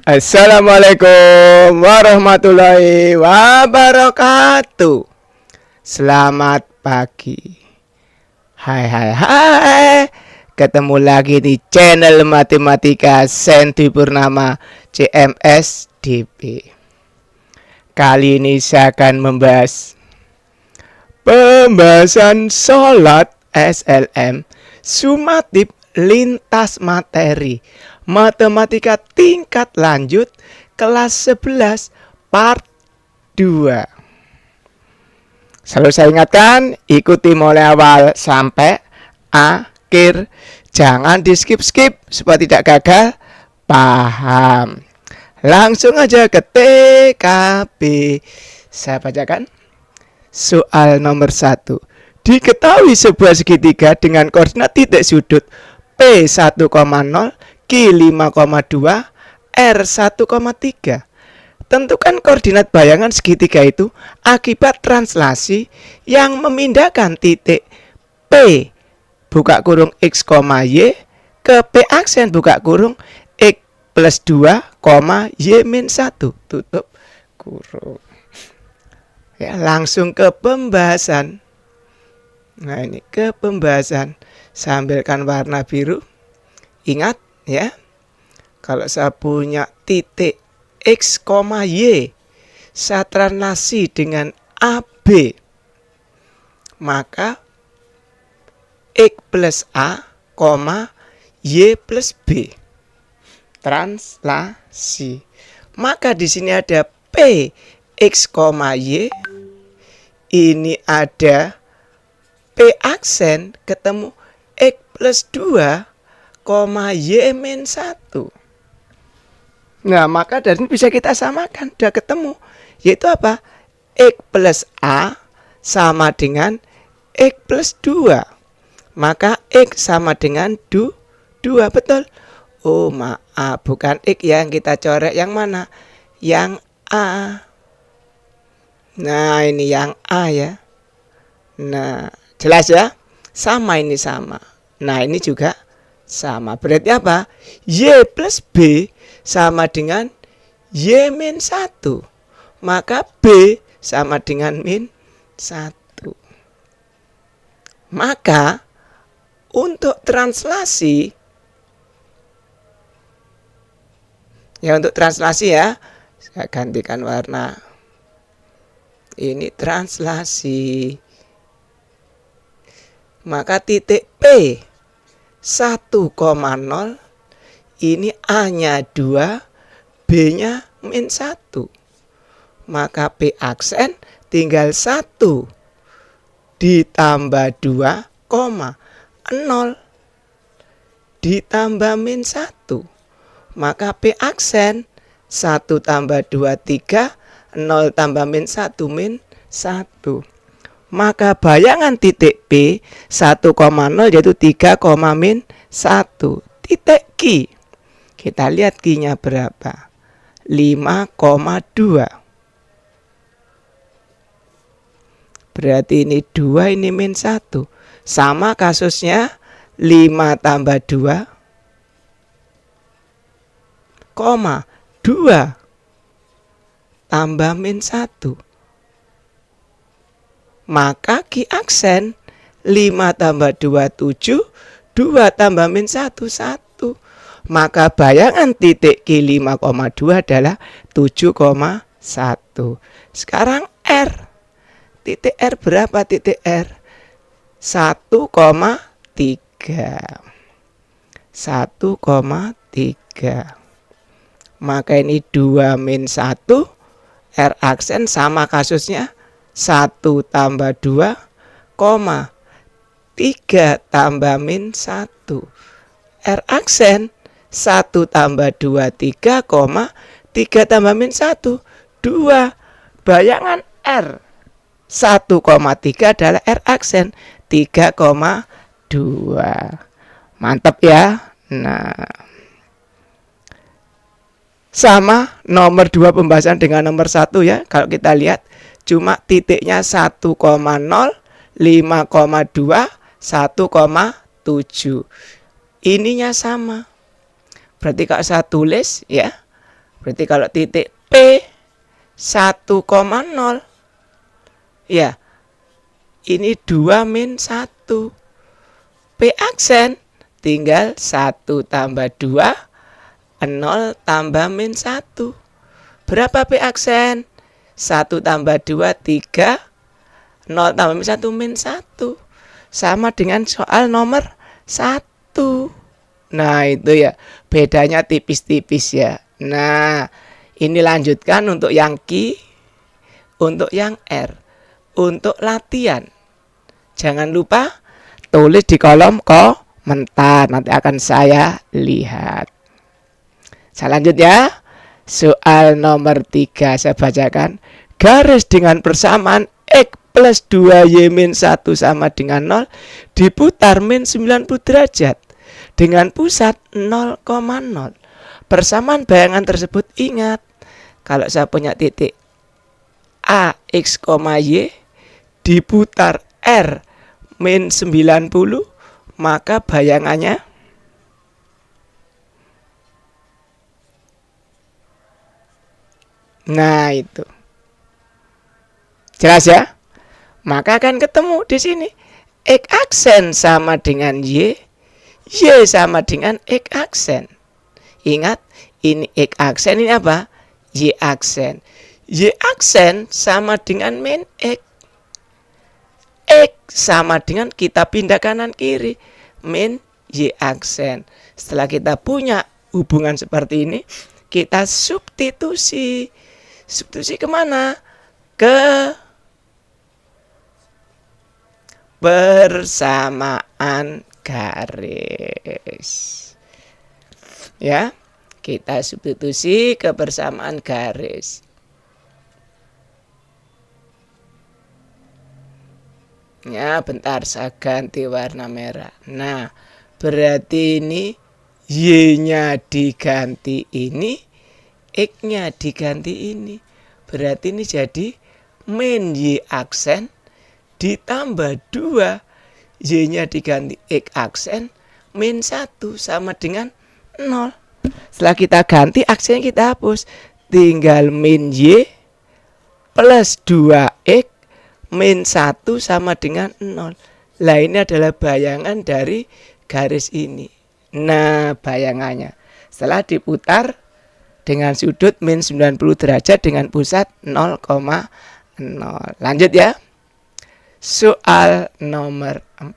Assalamualaikum warahmatullahi wabarakatuh. Selamat pagi. Hai. Ketemu lagi di channel Matematika Senti Purnama CMS DP. Kali ini saya akan membahas pembahasan sholat SLM sumatif lintas materi matematika tingkat lanjut kelas 11 part 2. Selalu saya ingatkan, ikuti mulai awal sampai akhir. Jangan di skip supaya tidak gagal paham. Langsung aja ke TKP. Saya bacakan soal nomor 1. Diketahui sebuah segitiga dengan koordinat titik sudut P1,0, Q5,2, R1,3. Tentukan koordinat bayangan segitiga itu akibat translasi yang memindahkan titik P buka kurung X, Y ke P aksen buka kurung X plus 2, Y min 1 tutup kurung. Ya, langsung ke pembahasan. Nah, ini ke pembahasan. Saya ambilkan warna biru. Ingat ya, kalau saya punya titik X, Y, saya translasi dengan AB, maka X plus A, Y plus B. Translasi. Maka di sini ada P X, Y. Ini ada P aksen ketemu X plus 2, Y min 1. Nah, maka dari ini bisa kita samakan. Sudah ketemu. Yaitu apa? X plus A sama dengan X plus 2. Maka X sama dengan 2. Betul? Oh, maaf. Bukan X yang kita coret. Yang mana? Yang A. Nah, ini yang A ya. Nah, jelas ya? Sama ini sama. Nah, ini juga sama. Berarti apa? Y plus B sama dengan Y min 1. Maka B sama dengan min 1. Maka untuk translasi, ya untuk translasi ya, saya gantikan warna. Ini translasi. Maka titik P 1,0 ini A-nya 2, B-nya min 1. Maka P aksen tinggal 1 ditambah 2, 0 ditambah min 1. Maka P aksen 1 tambah 2, 3, 0 tambah min 1, min 1. Maka bayangan titik P 1,0 yaitu 3, min 1. Titik Q. Kita lihat Q-nya berapa? 5,2. Berarti ini 2, ini min 1. Sama kasusnya 5 tambah 2, 2 tambah min 1. Maka Q aksen 5 tambah 2, 7, 2 tambah min 1, 1. Maka bayangan titik Q 5,2 adalah 7,1. Sekarang R. Titik R berapa titik R? 1,3. 1,3. Maka ini 2 min 1. R aksen sama kasusnya 1 tambah 2, 3 tambah min 1. R aksen 1 tambah 2, 3, 3 tambah min 1, 2. Bayangan R 1,3 adalah R aksen 3,2. Mantap ya. Nah, sama nomor 2 pembahasan dengan nomor 1 ya. Kalau kita lihat cuma titiknya 1,0, 5,2, 1,7. Ininya sama. Berarti kalau saya tulis ya, Berarti kalau titik P 1,0, ya ini 2 min 1. P aksen tinggal 1 tambah 2, 0 tambah min 1. Berapa P aksen? 1 tambah 2, 3. 0 tambah min 1, min 1. Sama dengan soal nomor 1. Nah itu ya, bedanya tipis-tipis ya. Nah ini lanjutkan untuk yang Q, untuk yang R. Untuk latihan, jangan lupa tulis di kolom komentar. Nanti akan saya lihat. Saya lanjut ya. Soal nomor 3 saya bacakan. Garis dengan persamaan X plus 2Y min 1 sama dengan 0 diputar min 90 derajat dengan pusat 0,0. Persamaan bayangan tersebut, ingat, kalau saya punya titik A, X, Y diputar R min 90, maka bayangannya nah itu. Jelas ya? Maka akan ketemu di sini X aksen sama dengan Y, Y sama dengan X aksen. Ingat, ini X aksen, ini apa? Y aksen. Y aksen sama dengan min X. X sama dengan, kita pindah kanan kiri, min Y aksen. Setelah kita punya hubungan seperti ini, kita substitusi. Substitusi kemana? Ke persamaan garis. Ya, kita substitusi ke persamaan garis. Ya, bentar saya ganti warna merah. Nah, berarti ini Y-nya diganti ini, X-nya diganti ini. Berarti ini jadi min Y aksen ditambah 2, Y-nya diganti X aksen, min 1 sama dengan 0. Setelah kita ganti, aksennya kita hapus. Tinggal min Y plus 2X min 1 sama dengan 0. Lah ini adalah bayangan dari garis ini. Nah bayangannya, setelah diputar dengan sudut min 90 derajat dengan pusat 0,0. Lanjut ya. Soal nomor 4.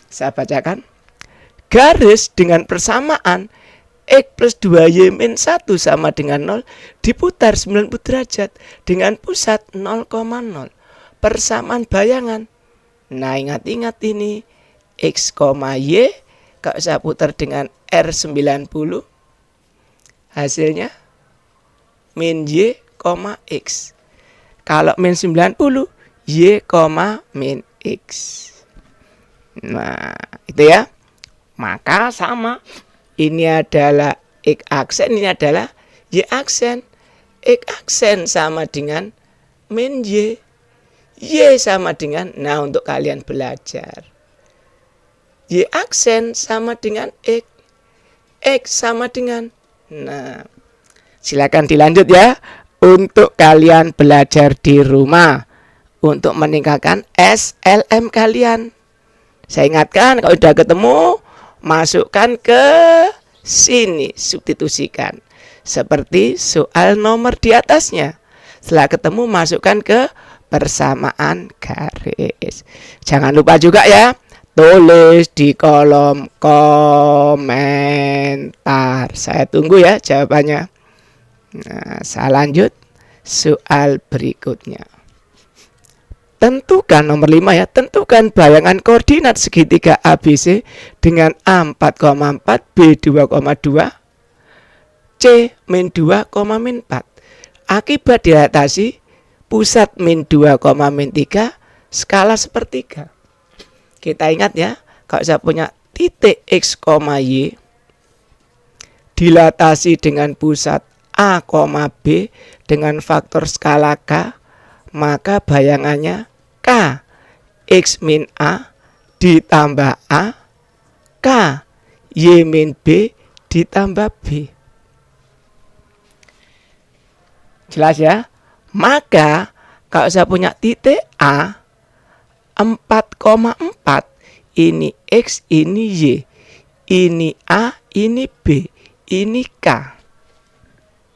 Saya bacakan. Garis dengan persamaan X plus 2Y min 1 sama dengan 0 diputar 90 derajat dengan pusat 0,0. Persamaan bayangan. Nah ingat-ingat ini X, Y. Kalau saya putar dengan R90, hasilnya min Y, X. Kalau min 90, Y, min X. Nah itu ya. Maka sama, ini adalah X aksen, ini adalah Y aksen. X aksen sama dengan min Y, Y sama dengan, nah untuk kalian belajar, Y aksen sama dengan X, X sama dengan, nah silakan dilanjut ya untuk kalian belajar di rumah untuk meningkatkan SLM kalian. Saya ingatkan, kalau sudah ketemu, masukkan ke sini, substitusikan seperti soal nomor di atasnya. Setelah ketemu, masukkan ke persamaan garis. Jangan lupa juga ya, tulis di kolom komentar. Saya tunggu ya jawabannya. Nah, saya lanjut soal berikutnya. Tentukan nomor 5 ya, tentukan bayangan koordinat segitiga ABC dengan A4,4, B2,2, C min 2, min 4. Akibat dilatasi pusat min 2, min 3, skala sepertiga. Kita ingat ya, kalau saya punya titik X, Y dilatasi dengan pusat A, B dengan faktor skala K, maka bayangannya K X min A ditambah A, K Y min B ditambah B. Jelas ya? Maka kalau saya punya titik A 4,4, ini X, ini Y, ini A, ini B, ini K.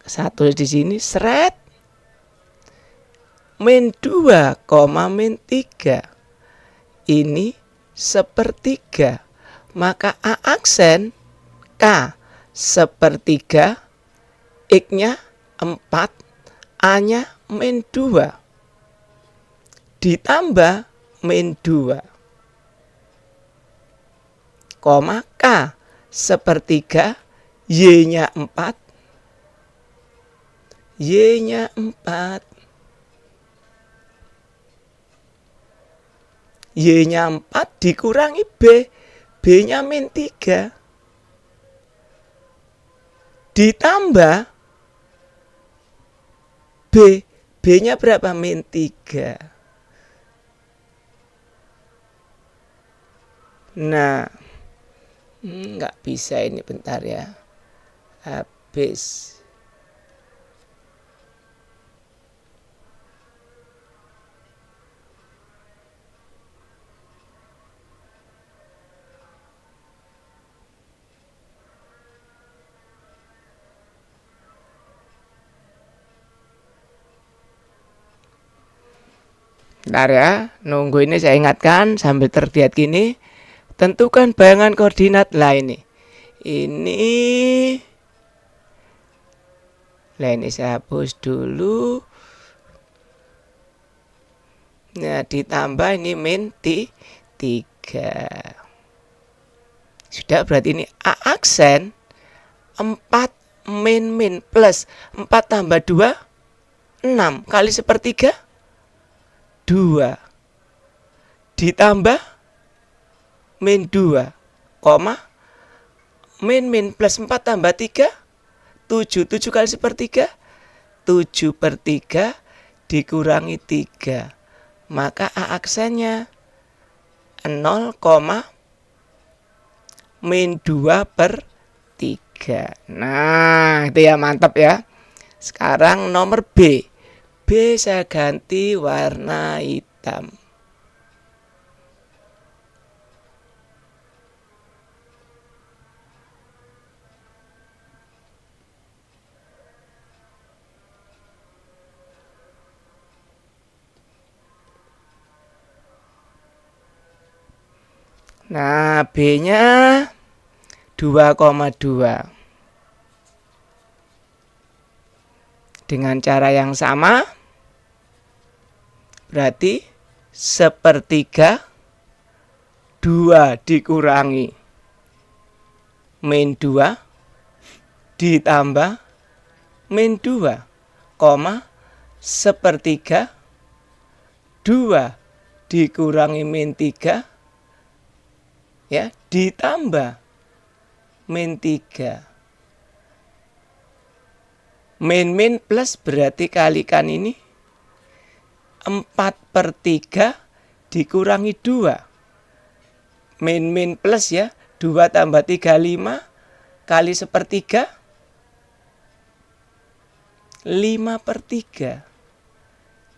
Satu di sini seret. Min 2, min 3. Ini sepertiga. Maka A aksen K sepertiga, X-nya 4, A-nya min 2. Ditambah min 2. Koma K sepertiga, Y-nya 4. Y-nya 4. Y-nya 4 dikurangi B. B-nya min 3. Ditambah B. B-nya berapa? Min 3. Nah, nggak bisa ini, bentar ya. Habis. Bentar ya, nunggu ini saya ingatkan sambil terlihat gini. Tentukan bayangan koordinat lah ini. Lah ini saya hapus dulu. Nah, ditambah ini min 3. Sudah, berarti ini A aksen 4 min plus 4 tambah 2 6 kali sepertiga 2 ditambah min 2, koma min plus 4 tambah 3 7. 7 kali sepertiga 7/3 dikurangi 3. Maka A aksennya 0, min 2/3. Nah, itu ya, mantap ya. Sekarang nomor B. B saya ganti warna hitam. Nah, B-nya 2,2. Dengan cara yang sama, berarti sepertiga 2 dikurangi min 2 ditambah min 2, koma sepertiga 2 dikurangi min 3 ya, ditambah min 3. Min plus berarti kalikan ini 4/3 dikurangi 2. Min plus ya, 2 tambah 3 5 kali sepertiga 5/3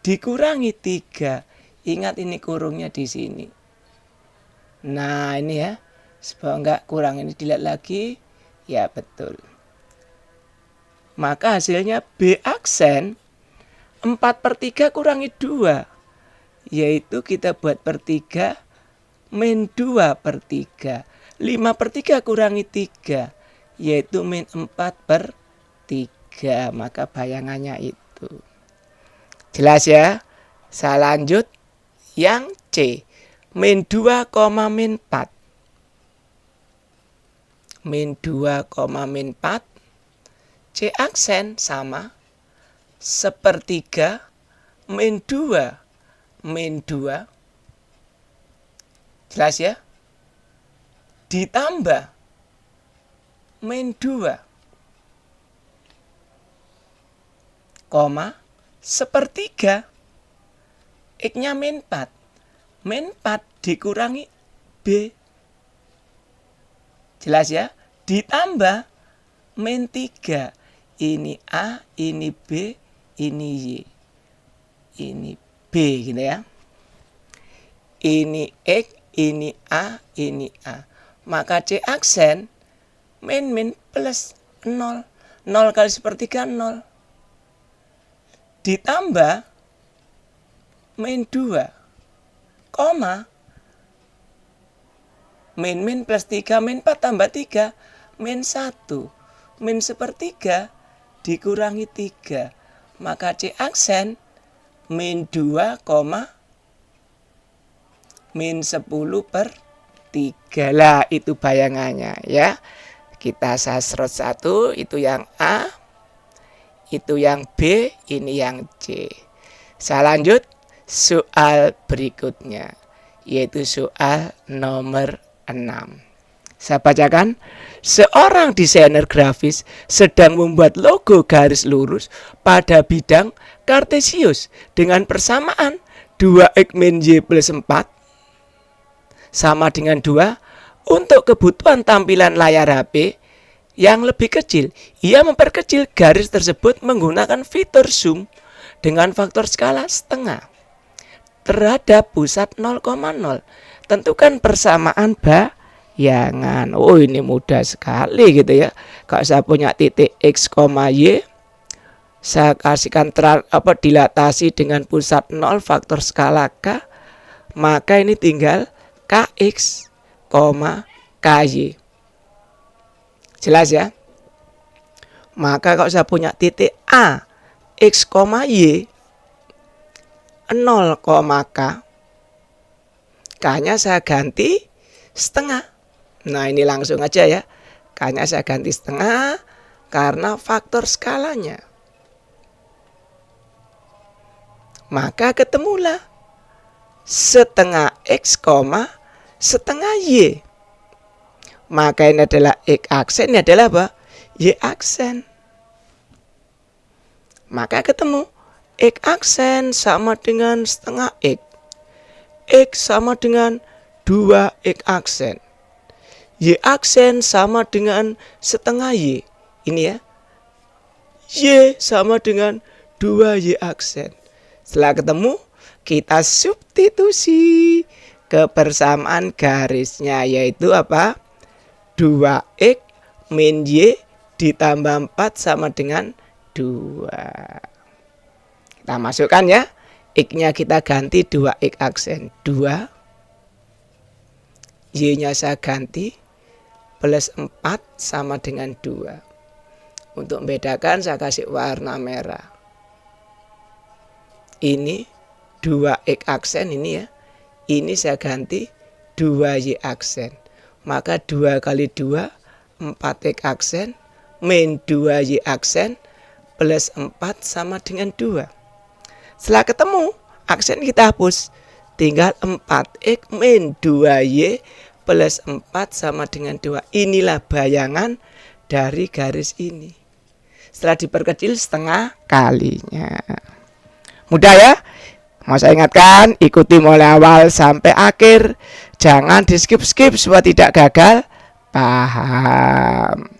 dikurangi 3. Ingat ini kurungnya di sini. Nah, ini ya, supaya enggak kurang ini dilihat lagi. Ya, betul. Maka hasilnya B aksen 4/3 kurangi 2, yaitu kita buat per 3 min 2/3. 5/3 kurangi 3, yaitu min 4/3. Maka bayangannya itu. Jelas ya? Saya lanjut yang C. Min 2, min 4. Min 2, min 4. C aksen sama sepertiga min 2 min 2. Jelas ya? Ditambah min 2, koma sepertiga X-nya min 4. Min 4 dikurangi B. Jelas ya? Ditambah min 3. Ini A, ini B, ini Y, ini B gitu ya. Ini X, ini A, ini A. Maka C aksen min plus 0. 0 kali sepertiga 0. Ditambah min 2, koma. Min plus 3, min 4 tambah 3, min 1. Min sepertiga dikurangi 3. Maka C aksen min 2, min 10/3. Lah itu bayangannya ya. Kita sasrot 1, itu yang A, itu yang B, ini yang C. Saya lanjut soal berikutnya, yaitu soal nomor 6. Saya bacakan. Seorang desainer grafis sedang membuat logo garis lurus pada bidang kartesius dengan persamaan 2x min y plus 4 sama dengan 2. Untuk kebutuhan tampilan layar HP yang lebih kecil, ia memperkecil garis tersebut menggunakan fitur zoom dengan faktor skala setengah terhadap pusat 0,0. Tentukan persamaan bayangan. Oh, ini mudah sekali gitu ya. Kalau saya punya titik X, Y, saya kasihkan dilatasi dengan pusat 0 faktor skala K, maka ini tinggal KX, KY. Jelas ya? Maka kalau saya punya titik A, X, Y, 0, K, K-nya saya ganti setengah. Nah, ini langsung aja ya. K-nya saya ganti setengah karena faktor skalanya. Maka ketemulah setengah X, setengah Y. Maka ini adalah X aksen, ini adalah apa? Y aksen. Maka ketemu X aksen sama dengan setengah X. X sama dengan 2X aksen. Y aksen sama dengan setengah Y. Ini ya. Y sama dengan 2Y aksen. Setelah ketemu, kita substitusi kebersamaan garisnya, yaitu apa? 2X min Y ditambah 4 sama dengan 2. Kita masukkan ya. X-nya kita ganti 2X aksen 2. Y-nya saya ganti plus 4 sama dengan 2. Untuk membedakan saya kasih warna merah. Ini 2X aksen ini ya. Ini saya ganti 2Y aksen. Maka 2 kali 2, 4X aksen, min 2Y aksen, plus 4 sama dengan 2. Setelah ketemu, aksen kita hapus. Tinggal 4X min 2Y plus 4 sama dengan 2. Inilah bayangan dari garis ini. Setelah diperkecil setengah kalinya. Mudah ya? Mau saya ingatkan, ikuti mulai awal sampai akhir. Jangan di skip-skip supaya tidak gagal paham.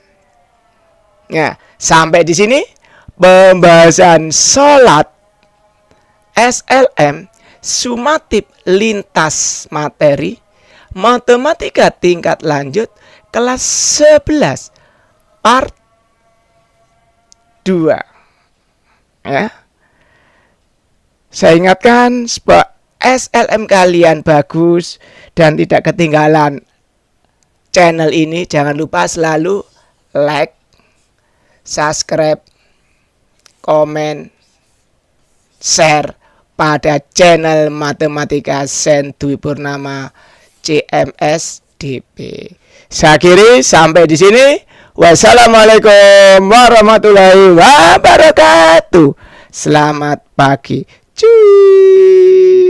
Nah, sampai di sini pembahasan sholat SLM sumatif lintas materi matematika tingkat lanjut kelas 11 part 2. Ya. Saya ingatkan supaya SLM kalian bagus dan tidak ketinggalan channel ini. Jangan lupa selalu like, subscribe, komen, share pada channel Matematika Sen Dwi Purnama CMS DP. Saya akhiri sampai di sini. Wassalamualaikum warahmatullahi wabarakatuh. Selamat pagi. Cuy.